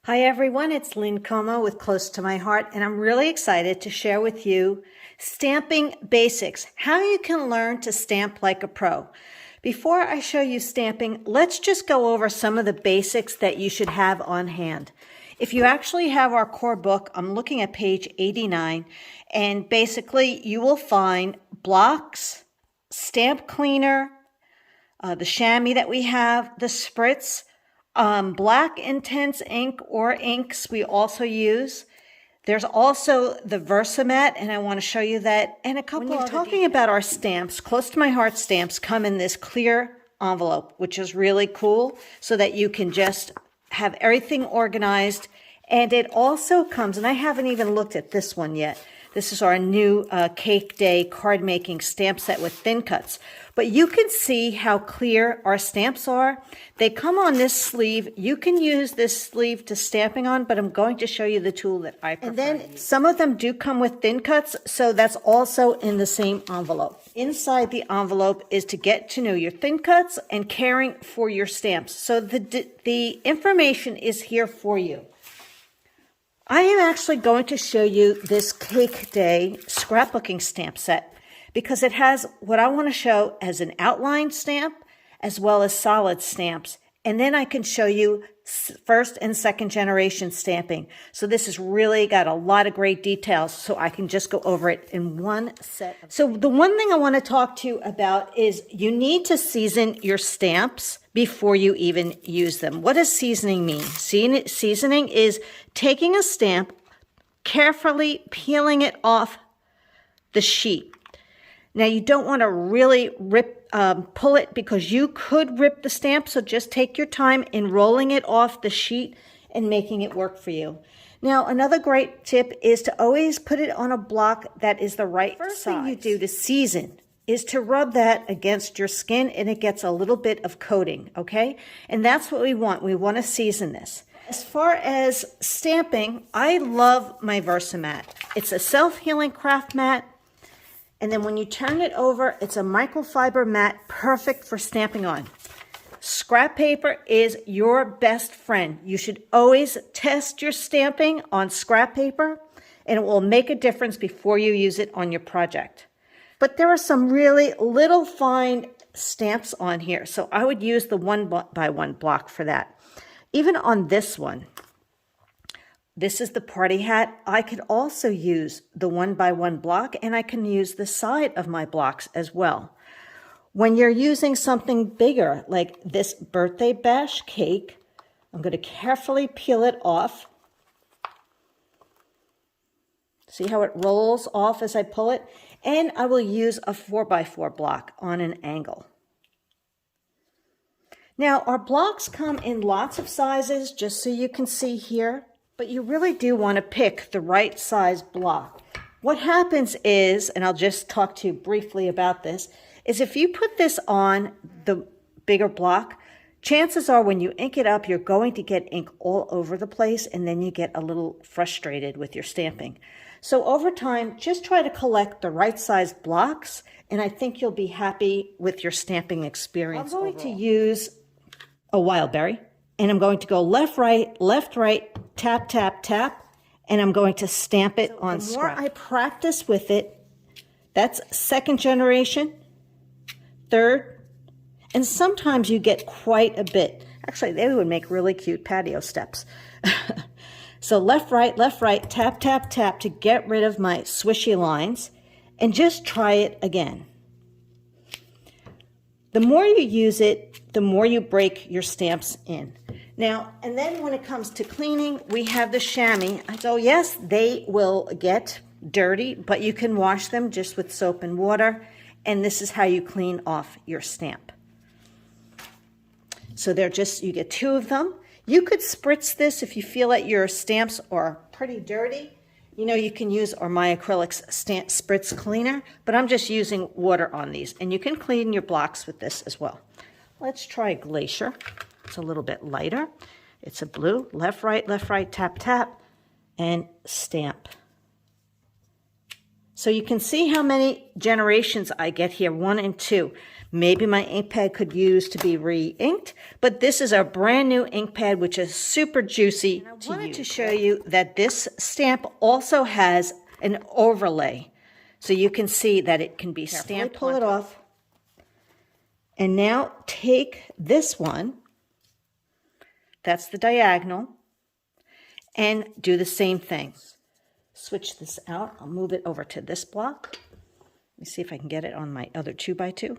Hi everyone, it's Lynn with Close to My Heart, and I'm really excited to share with you stamping basics, how you can learn to stamp like a pro. Before I show you stamping, let's just go over some of the basics that you should have on hand. If you actually have our core book, I'm looking at page 89, and basically you will find blocks, stamp cleaner, the chamois that we have, the spritz, black intense ink or inks we also use. There's also the Versamat, and I want to show you that. And a couple. When you're talking about our stamps, Close to My Heart stamps come in this clear envelope, which is really cool, so that you can just have everything organized. And it also comes, and I haven't even looked at this one yet. This is our new Cake Day card making stamp set with thin cuts. But you can see how clear our stamps are. They come on this sleeve. You can use this sleeve to stamping on, but I'm going to show you the tool that I prefer. And then some of them do come with thin cuts, so that's also in the same envelope. Inside the envelope is to get to know your thin cuts and caring for your stamps. So the information is here for you. I am actually going to show you this Cake Day scrapbooking stamp set because it has what I want to show as an outline stamp as well as solid stamps. And then I can show you first and second generation stamping. So this has really got a lot of great details, so I can just go over it in one set. So the one thing I want to talk to you about is you need to season your stamps before you even use them. What does seasoning mean? Seasoning is taking a stamp, carefully peeling it off the sheet. Now you don't want to really pull it because you could rip the stamp, so just take your time in rolling it off the sheet and making it work for you. Now another great tip is to always put it on a block that is the right size. First thing you do to season is to rub that against your skin and it gets a little bit of coating, okay? And that's what we want. We want to season this. As far as stamping, I love my Versamat. It's a self-healing craft mat. And then when you turn it over, it's a microfiber mat, perfect for stamping on. Scrap paper is your best friend. You should always test your stamping on scrap paper, and it will make a difference before you use it on your project. But there are some really little fine stamps on here, so I would use the 1x1 block for that. Even on this one, this is the party hat. I could also use the 1x1 block, and I can use the side of my blocks as well. When you're using something bigger, like this birthday bash cake, I'm going to carefully peel it off. See how it rolls off as I pull it? And I will use a 4x4 block on an angle. Now, our blocks come in lots of sizes, just so you can see here. But you really do want to pick the right size block. What happens is, and I'll just talk to you briefly about this, is if you put this on the bigger block, chances are when you ink it up, you're going to get ink all over the place, and then you get a little frustrated with your stamping. So over time, just try to collect the right size blocks, and I think you'll be happy with your stamping experience. I'm going to use a wild berry, and I'm going to go left, right, tap, tap, tap, and I'm going to stamp it on scrap. The more I practice with it, that's second generation, third, and sometimes you get quite a bit. Actually, they would make really cute patio steps. So left, right, tap, tap, tap to get rid of my swishy lines, and just try it again. The more you use it, the more you break your stamps in. Now, and then when it comes to cleaning, we have the chamois. So yes, they will get dirty, but you can wash them just with soap and water. And this is how you clean off your stamp. So you get 2 of them. You could spritz this if you feel that your stamps are pretty dirty. You know, you can use my acrylics stamp spritz cleaner, but I'm just using water on these. And you can clean your blocks with this as well. Let's try Glacier. It's a little bit lighter. It's a blue. Left, right, tap, tap, and stamp. So you can see how many generations I get here, 1 and 2. Maybe my ink pad could use to be re-inked, but this is a brand new ink pad, which is super juicy to use. I wanted to show you that this stamp also has an overlay. So you can see that it can be stamped. Pull it off. And now take this one, that's the diagonal, and do the same thing. Switch this out. I'll move it over to this block. Let me see if I can get it on my other 2x2.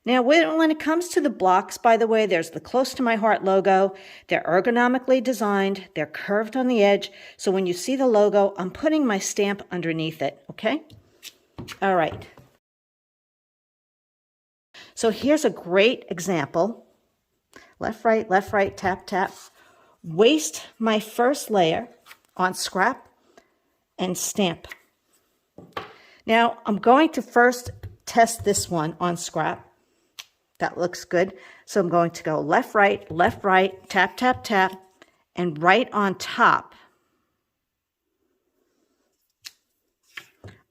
Now, when it comes to the blocks, by the way, there's the Close to My Heart logo. They're ergonomically designed. They're curved on the edge. So when you see the logo, I'm putting my stamp underneath it, okay? All right. So here's a great example. Left, right, tap, tap. Waste my first layer on scrap and stamp. Now, I'm going to first test this one on scrap. That looks good. So I'm going to go left, right, tap, tap, tap, and right on top,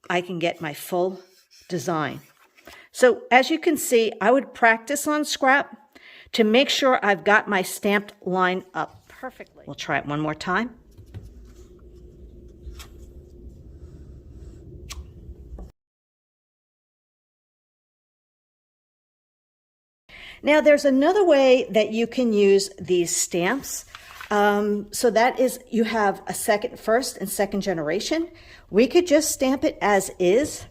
I can get my full design. So as you can see, I would practice on scrap to make sure I've got my stamped line up perfectly. We'll try it one more time. Now there's another way that you can use these stamps. So that is, you have a first and second generation. We could just stamp it as is.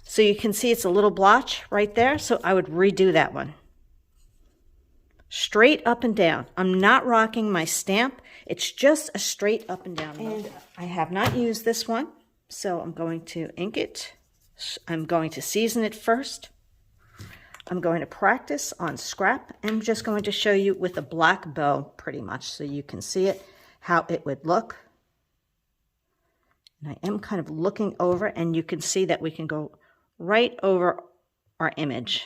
So you can see it's a little blotch right there. So I would redo that one. Straight up and down. I'm not rocking my stamp. It's just a straight up and down. And I have not used this one. So I'm going to ink it. I'm going to season it first. I'm going to practice on scrap. I'm just going to show you with a black bow pretty much so you can see it, how it would look. And I am kind of looking over, and you can see that we can go right over our image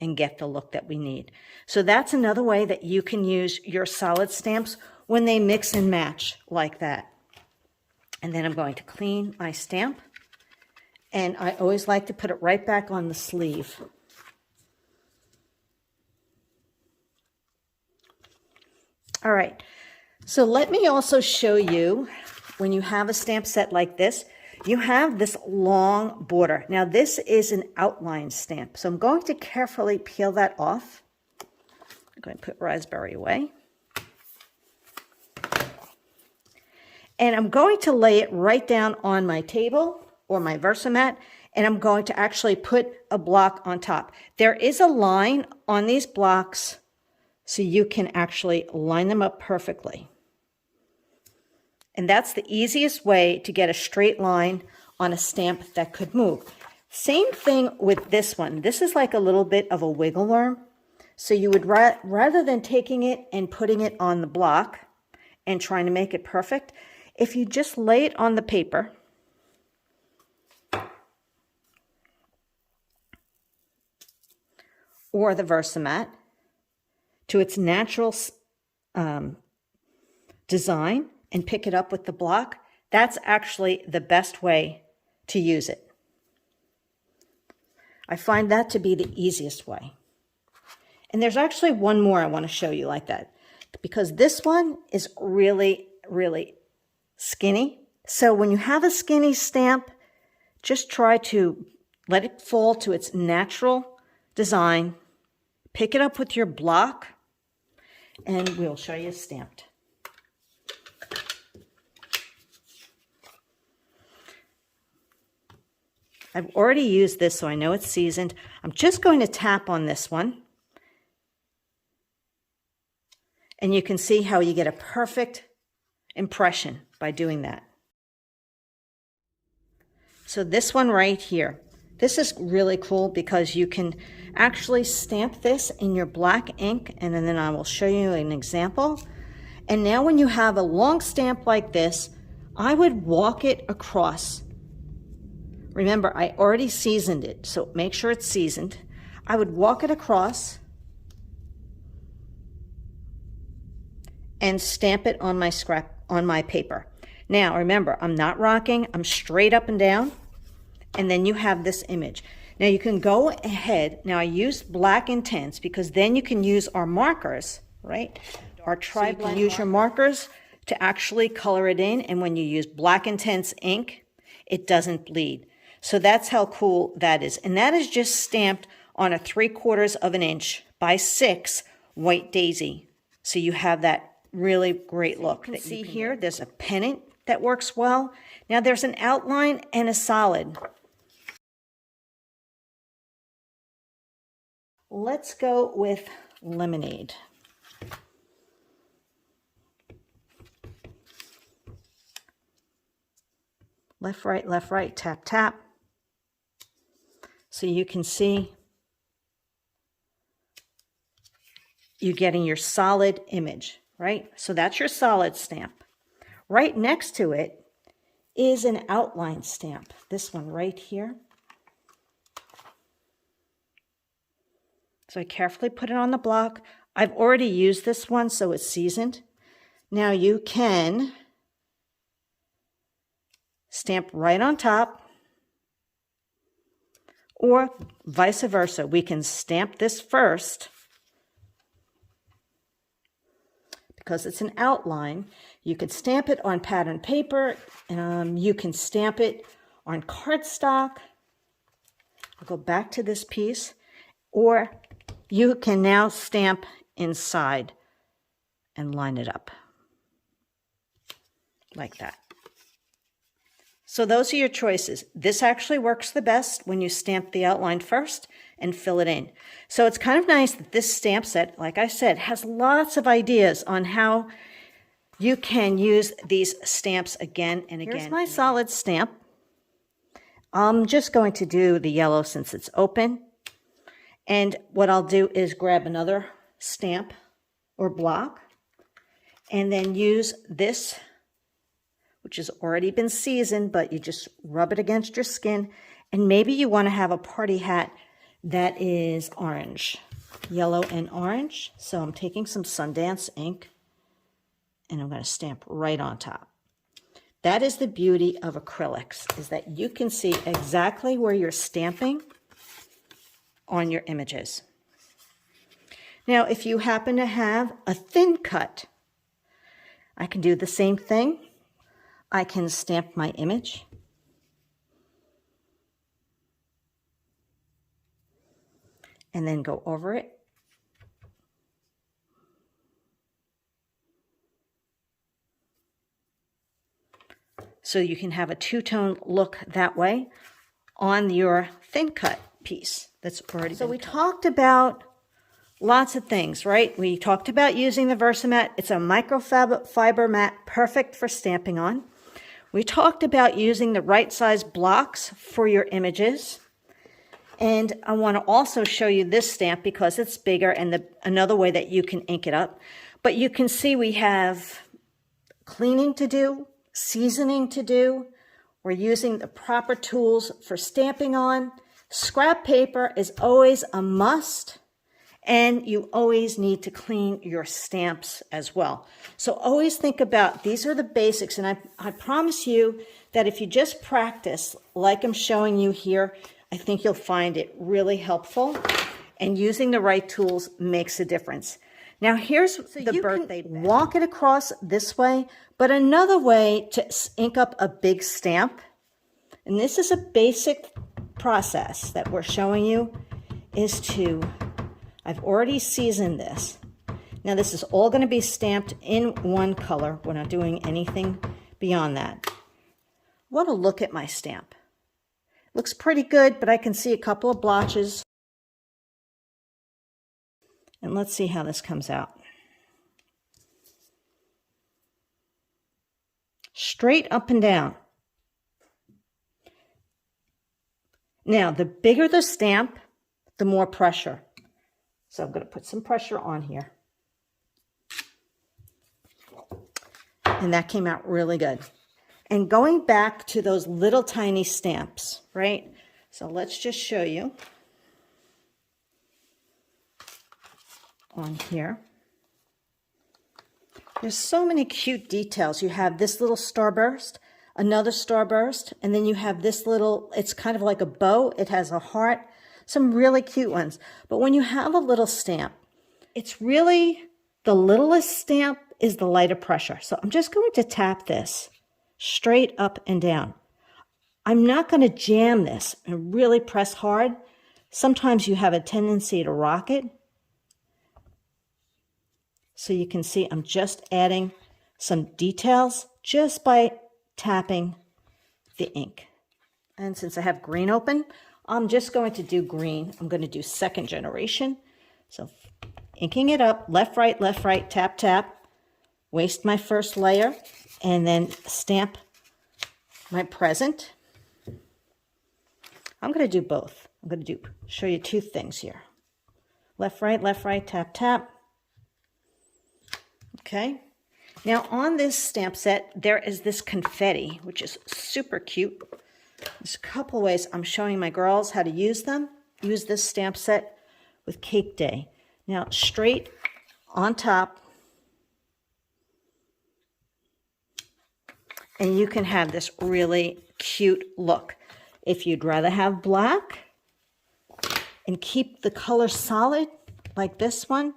and get the look that we need. So that's another way that you can use your solid stamps when they mix and match like that. And then I'm going to clean my stamp. And I always like to put it right back on the sleeve. All right, so let me also show you, when you have a stamp set like this, you have this long border. Now this is an outline stamp, so I'm going to carefully peel that off. I'm going to put raspberry away. And I'm going to lay it right down on my table or my Versamat, and I'm going to actually put a block on top. There is a line on these blocks so you can actually line them up perfectly. And that's the easiest way to get a straight line on a stamp that could move. Same thing with this one. This is like a little bit of a wiggle worm. So you would, rather than taking it and putting it on the block and trying to make it perfect, if you just lay it on the paper, or the Versamat to its natural design and pick it up with the block, that's actually the best way to use it. I find that to be the easiest way. And there's actually one more I want to show you like that, because this one is really, really skinny. So when you have a skinny stamp, just try to let it fall to its natural design. Pick it up with your block, and we'll show you stamped. I've already used this, so I know it's seasoned. I'm just going to tap on this one. And you can see how you get a perfect impression by doing that. So this one right here. This is really cool because you can actually stamp this in your black ink, and then I will show you an example. And now when you have a long stamp like this, I would walk it across. Remember, I already seasoned it, so make sure it's seasoned. I would walk it across and stamp it on my paper. Now, remember, I'm not rocking. I'm straight up and down. And then you have this image. Now, you can go ahead. Now, I use black intense because then you can use our markers, right? Our tri-blend. So you can use your markers to actually color it in. And when you use black intense ink, it doesn't bleed. So that's how cool that is. And that is just stamped on a 3/4 of an inch by 6 white daisy. So you have that really great look. You can see here, there's a pennant that works well. Now there's an outline and a solid. Let's go with lemonade. Left, right, tap, tap. So you can see you're getting your solid image, right? So that's your solid stamp. Right next to it is an outline stamp. This one right here. So I carefully put it on the block. I've already used this one, so it's seasoned. Now you can stamp right on top, or vice versa. We can stamp this first because it's an outline. You could stamp it on pattern paper. You can stamp it on cardstock. I'll go back to this piece. Or you can now stamp inside and line it up like that. So those are your choices. This actually works the best when you stamp the outline first and fill it in. So it's kind of nice that this stamp set, like I said, has lots of ideas on how you can use these stamps again and again. Here's my solid stamp. I'm just going to do the yellow since it's open. And what I'll do is grab another stamp or block and then use this, which has already been seasoned, but you just rub it against your skin. And maybe you want to have a party hat that is orange, yellow and orange. So I'm taking some Sundance ink and I'm going to stamp right on top. That is the beauty of acrylics, is that you can see exactly where you're stamping on your images. Now, if you happen to have a thin cut, I can do the same thing. I can stamp my image. And then go over it. So you can have a two-tone look that way on your thin cut piece that's already been cut. We talked about lots of things, right? We talked about using the Versamat. It's a microfiber mat, perfect for stamping on. We talked about using the right size blocks for your images. And I want to also show you this stamp because it's bigger and another way that you can ink it up. But you can see we have cleaning to do, seasoning to do. We're using the proper tools for stamping on. Scrap paper is always a must, and you always need to clean your stamps as well. So always think about, these are the basics, and I promise you that if you just practice like I'm showing you here, I think you'll find it really helpful, and using the right tools makes a difference. Now here's the birthday bag. Walk it across this way, but another way to ink up a big stamp, and this is a basic process that we're showing you, is to, I've already seasoned this. Now this is all going to be stamped in one color. We're not doing anything beyond that. I want to look at my stamp. Looks pretty good, but I can see a couple of blotches. And let's see how this comes out. Straight up and down. Now, the bigger the stamp, the more pressure. So I'm going to put some pressure on here. And that came out really good. And going back to those little tiny stamps, right? So let's just show you on here. There's so many cute details. You have this little starburst, another starburst, and then you have this little, it's kind of like a bow. It has a heart, some really cute ones. But when you have a little stamp, it's really, the littlest stamp is the lighter pressure. So I'm just going to tap this straight up and down. I'm not going to jam this and really press hard. Sometimes you have a tendency to rock it. So you can see I'm just adding some details just by tapping the ink. And since I have green open, I'm just going to do green. I'm going to do second generation. So inking it up, left, right, tap, tap, waste my first layer, and then stamp my present. I'm going to do both. I'm going to show you two things here. Left, right, tap, tap. Okay. Now on this stamp set, there is this confetti, which is super cute. There's a couple ways I'm showing my girls how to use them. Use this stamp set with Cake Day. Now straight on top, and you can have this really cute look. If you'd rather have black and keep the color solid like this one,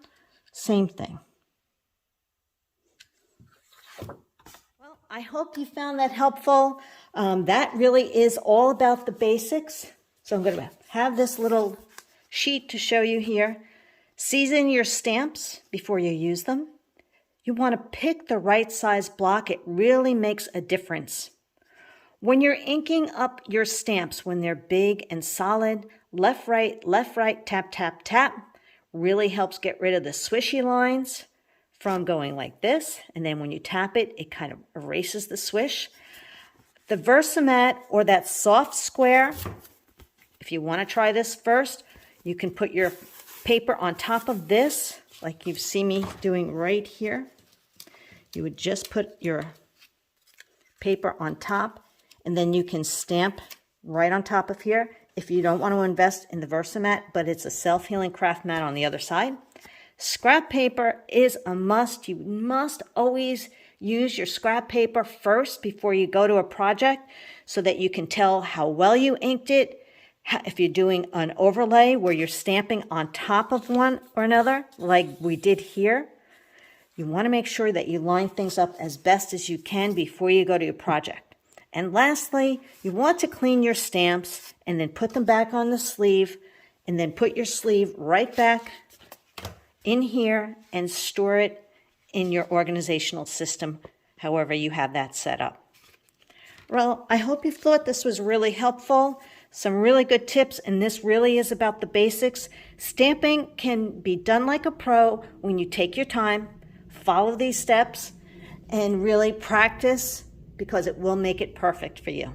same thing. Well, I hope you found that helpful. That really is all about the basics. So I'm going to have this little sheet to show you here. Season your stamps before you use them. You want to pick the right size block. It really makes a difference. When you're inking up your stamps, when they're big and solid, left, right, tap, tap, tap, really helps get rid of the swishy lines from going like this. And then when you tap it, it kind of erases the swish. The Versamat, or that soft square, if you want to try this first, you can put your paper on top of this, like you've seen me doing right here. You would just put your paper on top, and then you can stamp right on top of here if you don't want to invest in the Versamat, but it's a self-healing craft mat on the other side. Scrap paper is a must. You must always use your scrap paper first before you go to a project so that you can tell how well you inked it. If you're doing an overlay where you're stamping on top of one or another, like we did here, you want to make sure that you line things up as best as you can before you go to your project. And lastly, you want to clean your stamps and then put them back on the sleeve, and then put your sleeve right back in here and store it in your organizational system, however you have that set up. Well, I hope you thought this was really helpful. Some really good tips, and this really is about the basics. Stamping can be done like a pro when you take your time, follow these steps, and really practice, because it will make it perfect for you.